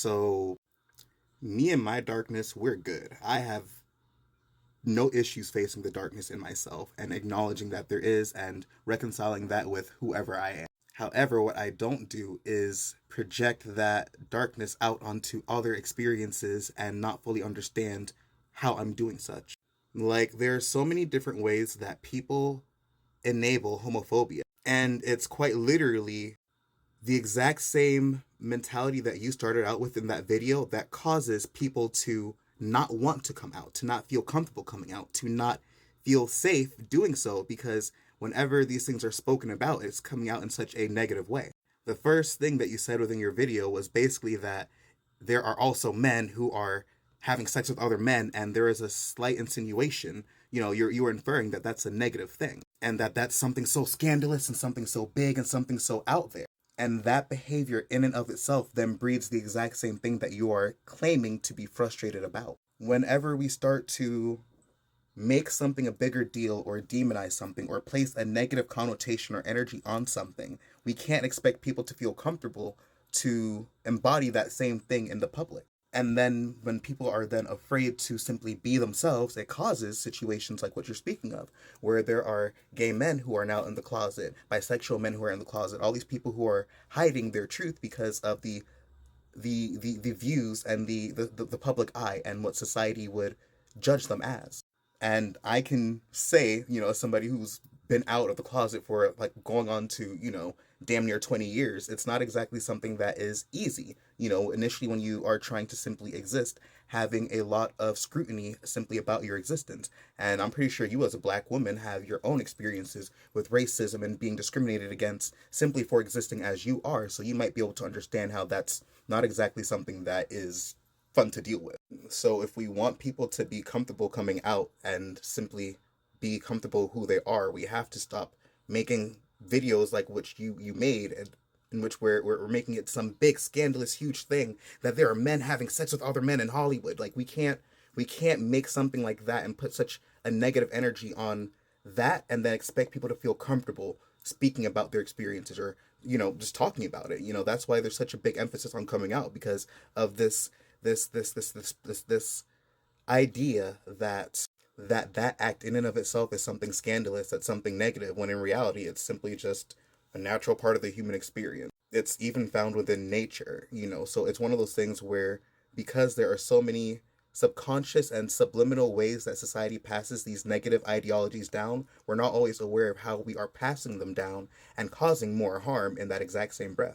So, me and my darkness, we're good. I have no issues facing the darkness in myself and acknowledging that there is and reconciling that with whoever I am. However, what I don't do is project that darkness out onto other experiences and not fully understand how I'm doing such. Like, there are so many different ways that people enable homophobia. And it's quite literally the exact same mentality that you started out with in that video that causes people to not want to come out, to not feel comfortable coming out, to not feel safe doing so, because whenever these things are spoken about, it's coming out in such a negative way. The first thing that you said within your video was basically that there are also men who are having sex with other men, and there is a slight insinuation, you were inferring that that's a negative thing, and that that's something so scandalous and something so big and something so out there. And that behavior in and of itself then breeds the exact same thing that you are claiming to be frustrated about. Whenever we start to make something a bigger deal or demonize something or place a negative connotation or energy on something, we can't expect people to feel comfortable to embody that same thing in the public. And then when people are then afraid to simply be themselves, it causes situations like what you're speaking of, where there are gay men who are now in the closet, bisexual men who are in the closet, all these people who are hiding their truth because of the views and the public eye and what society would judge them as. And I can say, as somebody who's been out of the closet for like going on to, damn near 20 years, it's not exactly something that is easy. Initially when you are trying to simply exist, having a lot of scrutiny simply about your existence. And I'm pretty sure you as a black woman have your own experiences with racism and being discriminated against simply for existing as you are. So you might be able to understand how that's not exactly something that is fun to deal with. So if we want people to be comfortable coming out and simply be comfortable who they are, we have to stop making videos like which you made, and in which we're making it some big scandalous huge thing that there are men having sex with other men in Hollywood. Like we can't make something like that and put such a negative energy on that and then expect people to feel comfortable speaking about their experiences or just talking about it. That's why there's such a big emphasis on coming out, because of this idea that act in and of itself is something scandalous, that's something negative, when in reality it's simply just a natural part of the human experience. It's even found within nature, so it's one of those things where, because there are so many subconscious and subliminal ways that society passes these negative ideologies down, we're not always aware of how we are passing them down and causing more harm in that exact same breath.